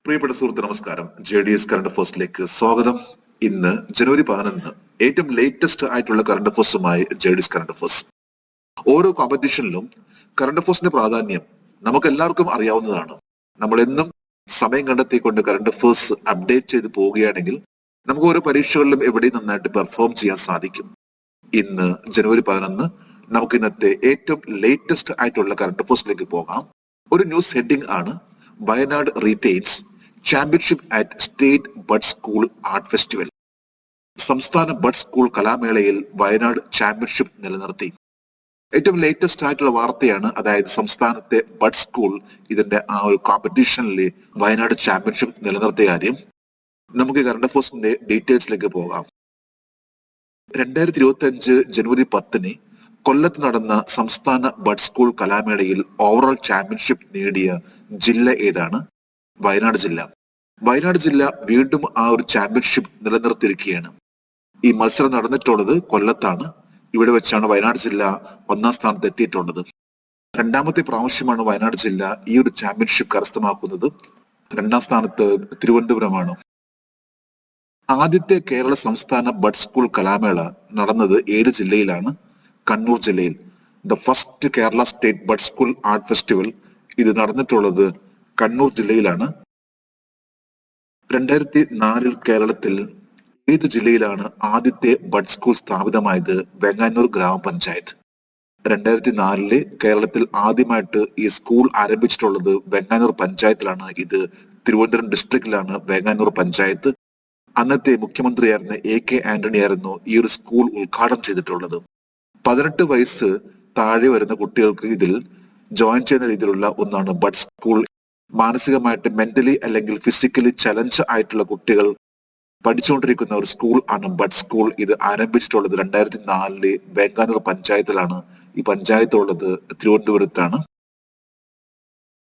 പ്രിയപ്പെട്ട സുഹൃത്ത് നമസ്കാരം. JDS കറണ്ട് അഫേഴ്സിലേക്ക് സ്വാഗതം. ഇന്ന് ജനുവരി 11 ഏറ്റവും ലേറ്റസ്റ്റ് ആയിട്ടുള്ള കറണ്ട് അഫേഴ്സുമായി JDS കറണ്ട് അഫേഴ്സ്. ഓരോ കോമ്പറ്റീഷനിലും കറണ്ട് അഫേഴ്സിന്റെ പ്രാധാന്യം നമുക്ക് എല്ലാവർക്കും അറിയാവുന്നതാണ്. നമ്മൾ എന്നും സമയം കണ്ടെത്തിക്കൊണ്ട് കറണ്ട് അഫേഴ്സ് അപ്ഡേറ്റ് ചെയ്ത് പോവുകയാണെങ്കിൽ നമുക്ക് ഓരോ പരീക്ഷകളിലും എവിടെയും നന്നായിട്ട് പെർഫോം ചെയ്യാൻ സാധിക്കും. ഇന്ന് ജനുവരി 11 നമുക്ക് ഇന്നത്തെ ഏറ്റവും ലേറ്റസ്റ്റ് ആയിട്ടുള്ള കറണ്ട് അഫേഴ്സിലേക്ക് പോകാം. ഒരു ന്യൂസ് ഹെഡിംഗ് ആണ് Wayanad retains championship at state bud school art festival. സംസ്ഥാന ബഡ് സ്കൂൾ കലാമേളയിൽ വയനാട് ചാമ്പ്യൻഷിപ്പ് നിലനിർത്തി. ഏറ്റവും ലേറ്റസ്റ്റ് ആയിട്ടുള്ള വാർത്തയാണ്, അതായത് സംസ്ഥാനത്തെ ബഡ് സ്കൂൾ ഇതിന്റെ ആ ഒരു കോമ്പറ്റീഷനിൽ വയനാട് ചാമ്പ്യൻഷിപ്പ് നിലനിർത്തിയ കാര്യം. നമുക്ക് കറണ്ട് അഫേഴ്സിന്റെ ഡീറ്റെയിൽസിലേക്ക് പോകാം. 2025 ജനുവരി 10 കൊല്ലത്ത് നടന്ന സംസ്ഥാന ബഡ് സ്കൂൾ കലാമേളയിൽ ഓവറോൾ ചാമ്പ്യൻഷിപ്പ് നേടിയ ജില്ല ഏതാണ്? വയനാട് ജില്ല. വയനാട് ജില്ല വീണ്ടും ആ ഒരു ചാമ്പ്യൻഷിപ്പ് നിലനിർത്തിയിരിക്കുകയാണ്. ഈ മത്സരം നടന്നിട്ടുള്ളത് കൊല്ലത്താണ്. ഇവിടെ വെച്ചാണ് വയനാട് ജില്ല ഒന്നാം സ്ഥാനത്ത് എത്തിയിട്ടുള്ളത്. രണ്ടാമത്തെ പ്രാവശ്യമാണ് വയനാട് ജില്ല ഈ ഒരു ചാമ്പ്യൻഷിപ്പ് കരസ്ഥമാക്കുന്നത്. രണ്ടാം സ്ഥാനത്ത് തിരുവനന്തപുരമാണ്. ആദ്യത്തെ കേരള സംസ്ഥാന ബഡ് സ്കൂൾ കലാമേള നടന്നത് ഏത് ജില്ലയിലാണ്? കണ്ണൂർ ജില്ലയിൽ. The first Kerala state bud school art festival ഇത് നടന്നിട്ടുള്ളത് കണ്ണൂർ ജില്ലയിലാണ്. 2004 കേരളത്തിൽ ഏത് ജില്ലയിലാണ് ആദ്യത്തെ ബഡ് സ്കൂൾ സ്ഥാപിതമായത്? വെങ്ങാനൂർ ഗ്രാമപഞ്ചായത്ത്. 2004 കേരളത്തിൽ ആദ്യമായിട്ട് ഈ സ്കൂൾ ആരംഭിച്ചിട്ടുള്ളത് വെങ്ങാനൂർ പഞ്ചായത്തിലാണ്. ഇത് തിരുവനന്തപുരം ഡിസ്ട്രിക്റ്റിലാണ് വെങ്ങാനൂർ പഞ്ചായത്ത്. അന്നത്തെ മുഖ്യമന്ത്രിയായിരുന്ന AK ആന്റണി ആയിരുന്നു ഈ ഒരു സ്കൂൾ ഉദ്ഘാടനം ചെയ്തിട്ടുള്ളത്. 18 വയസ്സ് താഴെ വരുന്ന കുട്ടികൾക്ക് ഇതിൽ ജോയിൻ ചെയ്യുന്ന രീതിയിലുള്ള ഒന്നാണ് ബഡ് സ്കൂൾ. മാനസികമായിട്ട് മെന്റലി അല്ലെങ്കിൽ ഫിസിക്കലി ചലഞ്ച് ആയിട്ടുള്ള കുട്ടികൾ പഠിച്ചുകൊണ്ടിരിക്കുന്ന ഒരു സ്കൂൾ ആണ് ബഡ് സ്കൂൾ. ഇത് ആരംഭിച്ചിട്ടുള്ളത് 2004 വെങ്ങാനൂർ പഞ്ചായത്തിലാണ്. ഈ പഞ്ചായത്ത് ഉള്ളത് തിരുവനന്തപുരത്താണ്.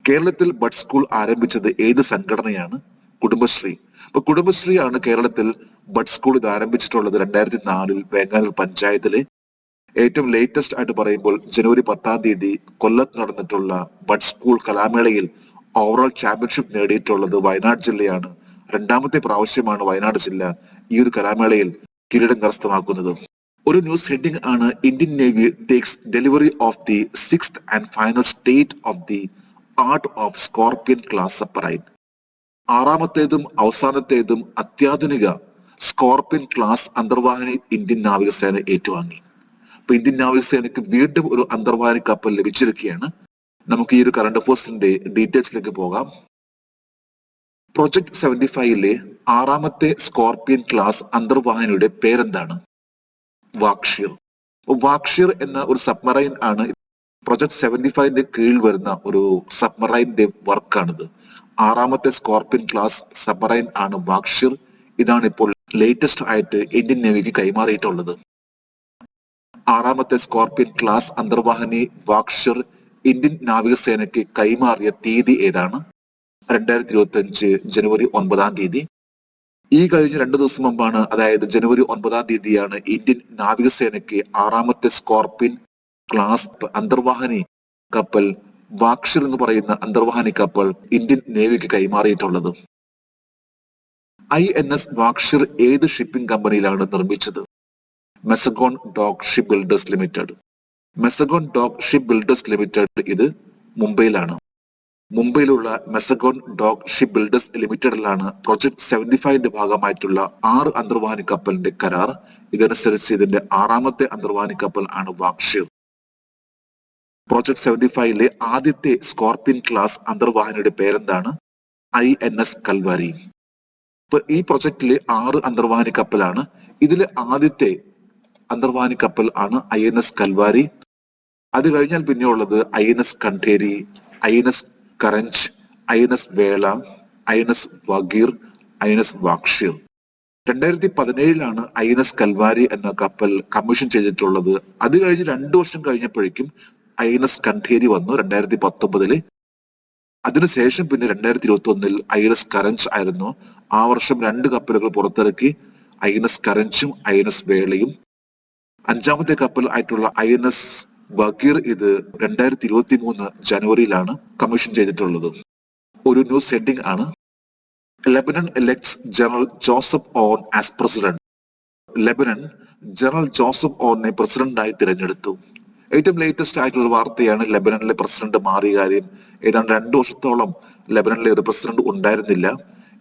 കേരളത്തിൽ ബഡ് സ്കൂൾ ആരംഭിച്ചത് ഏത് സംഘടനയാണ്? കുടുംബശ്രീ. അപ്പൊ കുടുംബശ്രീ ആണ് കേരളത്തിൽ ബഡ് സ്കൂൾ ഇത് ആരംഭിച്ചിട്ടുള്ളത് 2004 വെങ്ങാനൂർ പഞ്ചായത്തില്. ഏറ്റവും ലേറ്റസ്റ്റ് ആയിട്ട് പറയുമ്പോൾ ജനുവരി 10 കൊല്ലത്ത് നടന്നിട്ടുള്ള ബഡ് സ്കൂൾ കലാമേളയിൽ ഓവറോൾ ചാമ്പ്യൻഷിപ്പ് നേടിയിട്ടുള്ളത് വയനാട് ജില്ലയാണ്. രണ്ടാമത്തെ പ്രാവശ്യമാണ് വയനാട് ജില്ല ഈ ഒരു കലാമേളയിൽ കിരീടം കരസ്ഥമാക്കുന്നത്. ഒരു ന്യൂസ് ഹെഡിംഗ് ആണ് Indian Navy takes delivery of the 6th and final state of the art of Scorpene class submarine. ആറാമത്തേതും അവസാനത്തേതും അത്യാധുനിക സ്കോർപിയൻ ക്ലാസ് അന്തർവാഹിനി ഇന്ത്യൻ നാവികസേന ഏറ്റുവാങ്ങി. അപ്പൊ ഇന്ത്യൻ നാവികസേനയ്ക്ക് വീണ്ടും ഒരു അന്തർവാഹിനി കപ്പൽ ലഭിച്ചിരിക്കുകയാണ്. നമുക്ക് ഈ ഒരു കറണ്ട് അഫേഴ്സിന്റെ ഡീറ്റെയിൽസിലേക്ക് പോകാം. പ്രൊജക്ട് 75 ആറാമത്തെ സ്കോർപിയൻ ക്ലാസ് അന്തർവാഹിനിയുടെ പേരെന്താണ്? വാക്ഷിർ. വാക്ഷിർ എന്ന ഒരു സബ്മറൈൻ ആണ് പ്രൊജക്ട് 75 കീഴിൽ വരുന്ന ഒരു സബ്മറൈന്റെ വർക്കാണിത്. ആറാമത്തെ സ്കോർപിയൻ ക്ലാസ് സബ്മറൈൻ ആണ് വാക്ഷിർ. ഇതാണ് ഇപ്പോൾ ലേറ്റസ്റ്റ് ആയിട്ട് ഇന്ത്യൻ നേവിക്ക് കൈമാറിയിട്ടുള്ളത്. ആറാമത്തെ സ്കോർപിയൻ ക്ലാസ് അന്തർവാഹിനി വാക്ഷിർ ഇന്ത്യൻ നാവികസേനയ്ക്ക് കൈമാറിയ തീയതി ഏതാണ്? 2025 ജനുവരി 9. ഈ കഴിഞ്ഞ 2 ദിവസം മുമ്പാണ്, അതായത് ജനുവരി 9 ഇന്ത്യൻ നാവികസേനയ്ക്ക് ആറാമത്തെ സ്കോർപിയൻ ക്ലാസ് അന്തർവാഹിനി കപ്പൽ വാക്ഷിർ എന്ന് പറയുന്ന അന്തർവാഹിനി കപ്പൽ ഇന്ത്യൻ നേവിക്ക് കൈമാറിയിട്ടുള്ളത്. INS വാക്ഷിർ ഏത് ഷിപ്പിംഗ് കമ്പനിയിലാണ് നിർമ്മിച്ചത്? Mazagon dock ship builders limited. Mazagon dock ship builders limited ഇത് മുംബൈയിലാണ്. മുംബൈയിലുള്ള മെസഗോൺ ഡോക്ക് ഷിപ്പ് ബിൽഡേഴ്സ് ലിമിറ്റഡിലാണ് പ്രൊജക്ട് 75 ഭാഗമായിട്ടുള്ള 6 അന്തർവാഹിനി കപ്പലിന്റെ കരാർ. ഇതനുസരിച്ച് ഇതിന്റെ ആറാമത്തെ അന്തർവാഹിനി കപ്പൽ ആണ് വാക്ഷിർ. പ്രൊജക്ട് 75 ആദ്യത്തെ സ്കോർപിയൻ ക്ലാസ് അന്തർവാഹിനിയുടെ പേരെന്താണ്? INS Calvary. ഇപ്പൊ ഈ പ്രൊജക്റ്റിലെ 6 അന്തർവാഹിനി കപ്പലാണ്. ഇതിലെ ആദ്യത്തെ അന്തർവാഹിനി കപ്പൽ ആണ് INS കൽവാരി. അത് കഴിഞ്ഞാൽ പിന്നെ ഉള്ളത് INS Kanderi, INS Karanj, INS വേള, INS വഗീർ, INS വാക്ഷിർ. 2017 INS കൽവാരി എന്ന കപ്പൽ കമ്മീഷൻ ചെയ്തിട്ടുള്ളത്. അത് കഴിഞ്ഞ് 2 വർഷം കഴിഞ്ഞപ്പോഴേക്കും INS കണ്ടേരി വന്നു 2019. അതിനുശേഷം പിന്നെ 2021 INS കരഞ്ച് ആയിരുന്നു. ആ വർഷം 2 കപ്പലുകൾ പുറത്തിറക്കി, INS കരഞ്ചും INS വേളയും. അഞ്ചാമത്തെ കപ്പൽ ആയിട്ടുള്ള INS വഗീർ ഇത് 2023 ജനുവരിയിലാണ് കമ്മീഷൻ ചെയ്തിട്ടുള്ളത്. ഒരു ന്യൂസ് ഹെഡിംഗ് ആണ് Lebanon elects General Joseph Aoun as president. Lebanon general Joseph ഓണിനെ പ്രസിഡന്റായി തിരഞ്ഞെടുത്തു. ഏറ്റവും ലേറ്റസ്റ്റ് ആയിട്ടുള്ള വാർത്തയാണ് ലെബനനിലെ പ്രസിഡന്റ് മാറിയ കാര്യം. ഏതാണ്ട് 2 വർഷത്തോളം ലെബനനിലെ ഒരു പ്രസിഡന്റ് ഉണ്ടായിരുന്നില്ല.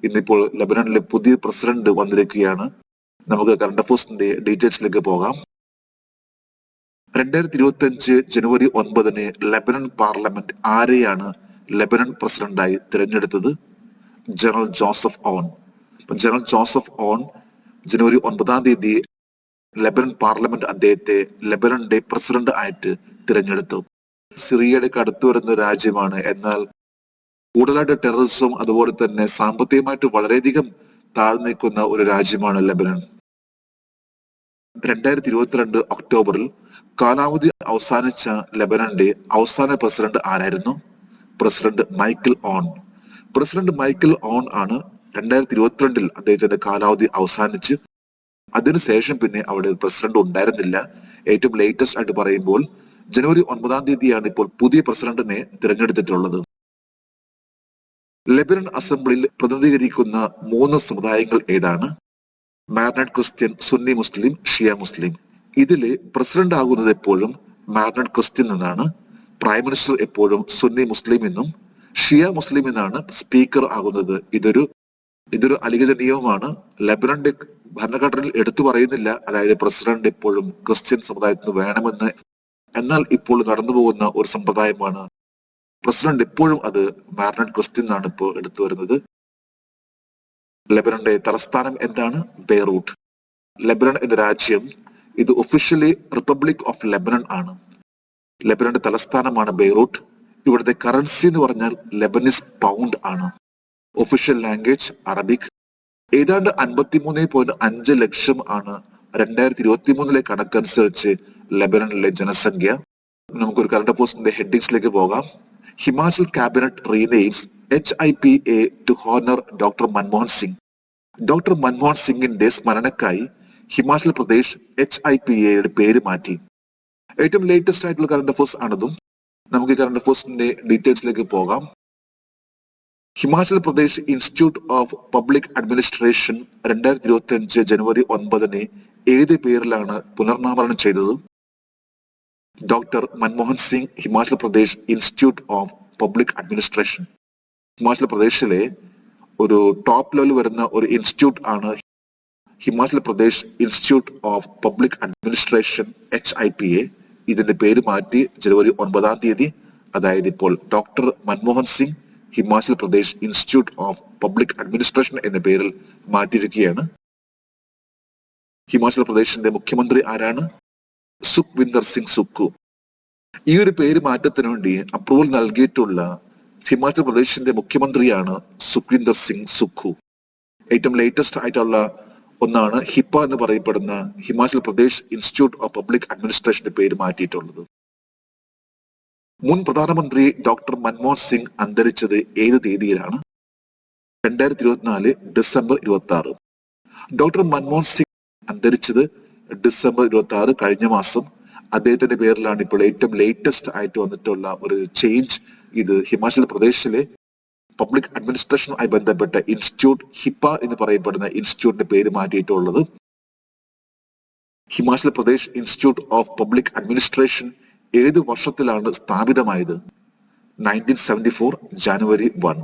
ഇന്നിപ്പോൾ ലെബനനിലെ പുതിയ പ്രസിഡന്റ് വന്നിരിക്കുകയാണ്. നമുക്ക് കറണ്ട് അഫയേഴ്സിന്റെ ഡീറ്റെയിൽസിലേക്ക് പോകാം. 2025 ജനുവരി 9 ലെബനൻ പാർലമെന്റ് ആരെയാണ് ലെബനൻ പ്രസിഡന്റായി തിരഞ്ഞെടുത്തത്? General Joseph on. General Joseph on January 9 Lebanon parliament അദ്ദേഹത്തെ ലെബനന്റെ പ്രസിഡന്റ് ആയിട്ട് തിരഞ്ഞെടുത്തു. സിറിയയുടെ അടുത്തു വരുന്ന രാജ്യമാണ്. എന്നാൽ കൂടുതലായിട്ട് ടെററിസം അതുപോലെ തന്നെ സാമ്പത്തികമായിട്ട് വളരെയധികം താഴ്ന്നിരിക്കുന്ന ഒരു രാജ്യമാണ് ലെബനൻ. 2022 ഒക്ടോബറിൽ കാലാവധി അവസാനിച്ച ലെബനന്റെ അവസാന പ്രസിഡന്റ് ആരായിരുന്നു? President Michael on. President Michael on ആണ് 2022 അദ്ദേഹത്തിന്റെ കാലാവധി അവസാനിച്ച് അതിനുശേഷം പിന്നെ അവിടെ പ്രസിഡന്റ് ഉണ്ടായിരുന്നില്ല. ഏറ്റവും ലേറ്റസ്റ്റ് ആയിട്ട് പറയുമ്പോൾ ജനുവരി 9 ഇപ്പോൾ പുതിയ പ്രസിഡന്റിനെ തിരഞ്ഞെടുത്തിട്ടുള്ളത്. ലെബനൻ അസംബ്ലിയിൽ പ്രതിനിധീകരിക്കുന്ന 3 സമുദായങ്ങൾ ഏതാണ്? മാർനറ്റ് ക്രിസ്ത്യൻ, സുന്നി മുസ്ലിം, ഷിയ മുസ്ലിം. ഇതില് പ്രസിഡന്റ് ആകുന്നത് എപ്പോഴും മാർനറ്റ് ക്രിസ്ത്യൻ എന്നാണ്. പ്രൈം മിനിസ്റ്റർ എപ്പോഴും സുന്നി മുസ്ലിം എന്നും ഷിയ മുസ്ലിം എന്നാണ് സ്പീക്കർ ആകുന്നത്. ഇതൊരു അലിഖിത നിയമമാണ്. ലെബനന്റെ ഭരണഘടനയിൽ എടുത്തു പറയുന്നില്ല, അതായത് പ്രസിഡന്റ് എപ്പോഴും ക്രിസ്ത്യൻ സമുദായത്തിൽ നിന്ന് വേണമെന്ന്. എന്നാൽ ഇപ്പോൾ നടന്നു പോകുന്ന ഒരു സമ്പ്രദായമാണ് പ്രസിഡന്റ് എപ്പോഴും അത് മാർനറ്റ് ക്രിസ്ത്യൻ എന്നാണ് ഇപ്പോൾ എടുത്തു വരുന്നത്. ലെബനന്റെ തലസ്ഥാനം എന്താണ്? ബെയ്റൂട്ട്. ലെബനൻ എന്ന രാജ്യം ഇത് ഒഫീഷ്യലി റിപ്പബ്ലിക് ഓഫ് ലെബനൻ ആണ്. ലെബനന്റെ തലസ്ഥാനമാണ് ബെയ്റൂട്ട്. ഇവിടുത്തെ കറൻസി എന്ന് പറഞ്ഞാൽ ലെബനീസ് പൗണ്ട് ആണ്. Official language Arabic. ഏതാണ്ട് 53.5 ലക്ഷം ആണ് 2023 കണക്കനുസരിച്ച് ലെബനനിലെ ജനസംഖ്യ. നമുക്കൊരു കറണ്ട് അഫയേഴ്സിന്റെ ഹെഡിങ്സിലേക്ക് പോകാം. Himachal cabinet renames HIPA to honour doctor Manmohan Singh. Doctor Manmohan സിംഗിന്റെ സ്മരണക്കായി ഹിമാചൽ പ്രദേശ് HIPAയുടെ പേര് മാറ്റി. ഏറ്റവും ലേറ്റസ്റ്റ് ആയിട്ടുള്ള കറണ്ട് അഫയേഴ്സ് ആണതും. നമുക്ക് ഈ കറണ്ട് അഫയേഴ്സിന്റെ ഡീറ്റെയിൽസിലേക്ക് പോകാം. Himachal Pradesh institute of public administration 2025 ജനുവരി 9 ഏത് പേരിലാണ് പുനർനാമകരണം ചെയ്തത്? Doctor Manmohan Singh Himachal Pradesh institute of public administration. Himachal പ്രദേശിലെ ഒരു ടോപ്പ് ലെവൽ വരുന്ന ഒരു ഇൻസ്റ്റിറ്റ്യൂട്ട് ആണ് Himachal Pradesh institute of public administration HIPA. ഇതിന്റെ പേര് മാറ്റി ജനുവരി 9 അതായത് ഇപ്പോൾ doctor Manmohan Singh Himachal Pradesh institute of public administration എന്ന പേരിൽ മാറ്റിയിരിക്കുകയാണ്. ഹിമാചൽ പ്രദേശിന്റെ മുഖ്യമന്ത്രി ആരാണ്? സുഖ്വിന്ദർ സിംഗ് സുഖു. ഈ ഒരു പേര് മാറ്റത്തിന് വേണ്ടി അപ്രൂവൽ നൽകിയിട്ടുള്ള ഹിമാചൽ പ്രദേശിന്റെ മുഖ്യമന്ത്രിയാണ് സുഖ്വിന്ദർ സിംഗ് സുഖു. ഏറ്റവും ലേറ്റസ്റ്റ് ആയിട്ടുള്ള ഒന്നാണ് ഹിപ്പ എന്ന് പറയപ്പെടുന്ന Himachal Pradesh institute of public അഡ്മിനിസ്ട്രേഷന്റെ പേര് മാറ്റിയിട്ടുള്ളത്. മുൻ പ്രധാനമന്ത്രി ഡോക്ടർ മൻമോഹൻ സിംഗ് അന്തരിച്ചത് ഏത് തീയതിയിലാണ്? 2024 ഡിസംബർ 26. ഡോക്ടർ മൻമോഹൻ സിംഗ് അന്തരിച്ചത് ഡിസംബർ 26 കഴിഞ്ഞ മാസം. അദ്ദേഹത്തിന്റെ പേരിലാണ് ഇപ്പോൾ ഏറ്റവും ലേറ്റസ്റ്റ് ആയിട്ട് വന്നിട്ടുള്ള ഒരു ചേഞ്ച്. ഇത് ഹിമാചൽ പ്രദേശിലെ പബ്ലിക് അഡ്മിനിസ്ട്രേഷനുമായി ബന്ധപ്പെട്ട ഇൻസ്റ്റിറ്റ്യൂട്ട് ഹിപ്പ എന്ന് പറയപ്പെടുന്ന ഇൻസ്റ്റിറ്റ്യൂട്ടിന്റെ പേര് മാറ്റിയിട്ടുള്ളത്. Himachal Pradesh institute of public administration ഏത് വർഷത്തിലാണ് സ്ഥാപിതമായത്? 1974 ജനുവരി 1.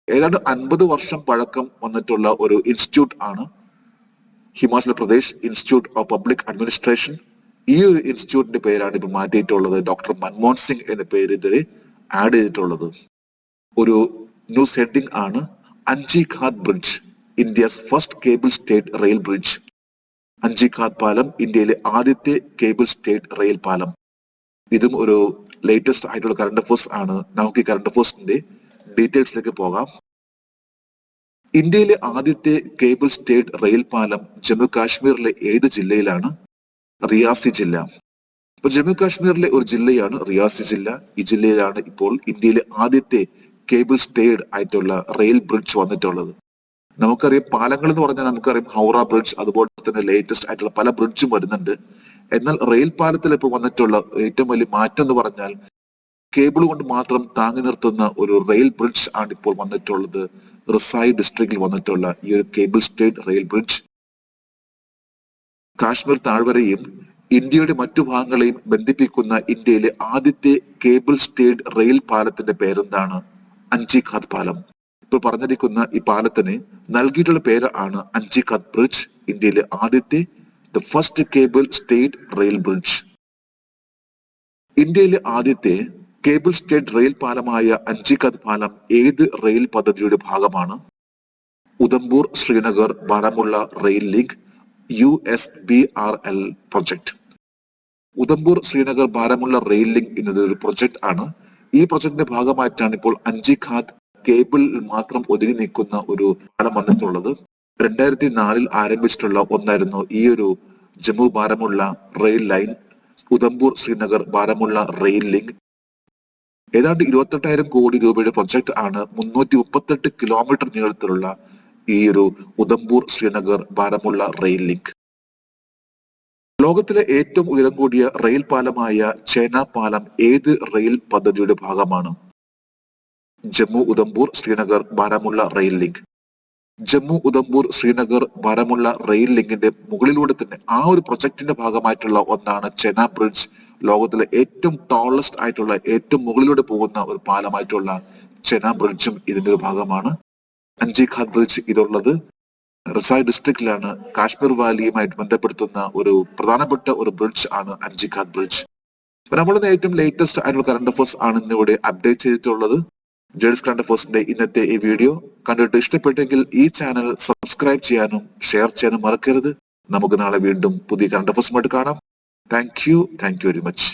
ഏതാണ്ട് 50 വർഷം പഴക്കം വന്നിട്ടുള്ള ഒരു ഇൻസ്റ്റിറ്റ്യൂട്ട് ആണ് Himachal Pradesh institute of public administration. ഈ ഒരു ഇൻസ്റ്റിറ്റ്യൂട്ടിന്റെ പേരാണ് ഇപ്പോൾ മാറ്റിയിട്ടുള്ളത്. ഡോക്ടർ മൻമോഹൻ സിംഗ് എന്ന പേര് ഇതിൽ ആഡ് ചെയ്തിട്ടുള്ളത്. ഒരു ന്യൂസ് ഹെഡിംഗ് ആണ് Anji Khad bridge, India's first cable stayed rail bridge. Anji Khad പാലം ഇന്ത്യയിലെ ആദ്യത്തെ കേബിൾ സ്റ്റേറ്റ് റെയിൽ പാലം. ഇതും ഒരു ലേറ്റസ്റ്റ് ആയിട്ടുള്ള കറണ്ട് അഫയേഴ്സ് ആണ്. നമുക്ക് ഈ കറണ്ട് അഫയേഴ്സിന്റെ ഡീറ്റെയിൽസിലേക്ക് പോകാം. ഇന്ത്യയിലെ ആദ്യത്തെ കേബിൾ സ്റ്റേറ്റ് റെയിൽ പാലം ജമ്മു കാശ്മീരിലെ ഏത് ജില്ലയിലാണ്? റിയാസി ജില്ല. ഇപ്പൊ ജമ്മു കാശ്മീരിലെ ഒരു ജില്ലയാണ് റിയാസി ജില്ല. ഈ ജില്ലയിലാണ് ഇപ്പോൾ ഇന്ത്യയിലെ ആദ്യത്തെ കേബിൾ സ്റ്റേഡ് ആയിട്ടുള്ള റെയിൽ ബ്രിഡ്ജ് വന്നിട്ടുള്ളത്. നമുക്കറിയാം പാലങ്ങൾ എന്ന് പറഞ്ഞാൽ നമുക്കറിയാം ഹൗറ ബ്രിഡ്ജ്, അതുപോലെ തന്നെ ലേറ്റസ്റ്റ് ആയിട്ടുള്ള പല ബ്രിഡ്ജും വരുന്നുണ്ട്. എന്നാൽ റെയിൽ പാലത്തിൽ ഇപ്പോൾ വന്നിട്ടുള്ള ഏറ്റവും വലിയ മാറ്റം എന്ന് പറഞ്ഞാൽ കേബിൾ കൊണ്ട് മാത്രം താങ്ങി നിർത്തുന്ന ഒരു റെയിൽ ബ്രിഡ്ജ് ആണ് ഇപ്പോൾ വന്നിട്ടുള്ളത്. റിസായി ഡിസ്ട്രിക്റ്റിൽ വന്നിട്ടുള്ള ഈ ഒരു cable stayed rail bridge Kashmir താഴ്വരയും ഇന്ത്യയുടെ മറ്റു ഭാഗങ്ങളെയും ബന്ധിപ്പിക്കുന്ന ഇന്ത്യയിലെ ആദ്യത്തെ കേബിൾ സ്റ്റേഡ് റെയിൽ പാലത്തിന്റെ പേരെന്താണ്? അഞ്ചിഖാത് പാലം. ഇപ്പോൾ പറഞ്ഞിരിക്കുന്ന ഈ പാലത്തിന് നൽകിയിട്ടുള്ള പേര് ആണ് അഞ്ചിഖാത് ബ്രിഡ്ജ്. ഇന്ത്യയിലെ ആദ്യത്തെ the first cable stayed rail bridge. ഇന്ത്യയിലെ ആദ്യത്തെ കേബിൾ സ്റ്റേഡ് റെയിൽ പാലമായ അഞ്ചിഖാത് പാലം ഏത് റെയിൽ പദ്ധതിയുടെ ഭാഗമാണ്? Udhampur Srinagar Baramulla rail link USBRL project. Udhampur Srinagar Baramulla rail link എന്നത് ഒരു പ്രൊജക്ട് ആണ്. ഈ പ്രൊജക്ടിന്റെ ഭാഗമായിട്ടാണ് ഇപ്പോൾ അഞ്ചിഖാത് കേബിൾ മാത്രം ഒതുങ്ങി നിൽക്കുന്ന ഒരു പാലം വന്നിട്ടുള്ളത്. 2004 ആരംഭിച്ചിട്ടുള്ള ഒന്നായിരുന്നു ഈ ഒരു Jammu Baramulla rail line, Udhampur Srinagar Baramulla rail link. ഏതാണ്ട് 28,000 കോടി രൂപയുടെ പ്രൊജക്ട് ആണ്. 338 കിലോമീറ്റർ നീളത്തിലുള്ള ഈ ഒരു ഉധംപൂർ ശ്രീനഗർ ബാരാമുള്ള റെയിൽ ലിങ്ക്. ലോകത്തിലെ ഏറ്റവും ഉയരം കൂടിയ റെയിൽ പാലമായ ചേന പാലം ഏത് റെയിൽ പദ്ധതിയുടെ ഭാഗമാണ്? Jammu Udhampur Srinagar Baramulla rail link. Jammu Udhampur Srinagar Baramulla rail ലിങ്കിന്റെ മുകളിലൂടെ തന്നെ ആ ഒരു പ്രൊജക്ടിന്റെ ഭാഗമായിട്ടുള്ള ഒന്നാണ് ചെന ബ്രിഡ്ജ്. ലോകത്തിലെ ഏറ്റവും ടോളസ്റ്റ് ആയിട്ടുള്ള ഏറ്റവും മുകളിലൂടെ പോകുന്ന ഒരു പാലമായിട്ടുള്ള ചെന ബ്രിഡ്ജും ഇതിന്റെ ഒരു ഭാഗമാണ്. അഞ്ചിഖാത് ബ്രിഡ്ജ് ഇതുള്ളത് റിസായി ഡിസ്ട്രിക്റ്റിലാണ്. കാശ്മീർ വാലിയുമായിട്ട് ബന്ധപ്പെടുത്തുന്ന ഒരു പ്രധാനപ്പെട്ട ഒരു ബ്രിഡ്ജ് ആണ് അഞ്ചിഖാത് ബ്രിഡ്ജ്. നമ്മളുടെ ഏറ്റവും ലേറ്റസ്റ്റ് ആയിട്ടുള്ള കറണ്ട് അഫയേഴ്സ് ആണ് ഇന്നിവിടെ അപ്ഡേറ്റ് ചെയ്തിട്ടുള്ളത്. ജേഴ്സ് കറണ്ട് അഫയേഴ്സിന്റെ ഇന്നത്തെ ഈ വീഡിയോ കണ്ടിട്ട് ഇഷ്ടപ്പെട്ടെങ്കിൽ ഈ ചാനൽ സബ്സ്ക്രൈബ് ചെയ്യാനും ഷെയർ ചെയ്യാനും മറക്കരുത്. നമുക്ക് നാളെ വീണ്ടും പുതിയ കറണ്ട് അഫയേഴ്സുമായിട്ട് കാണാം. Thank you very much.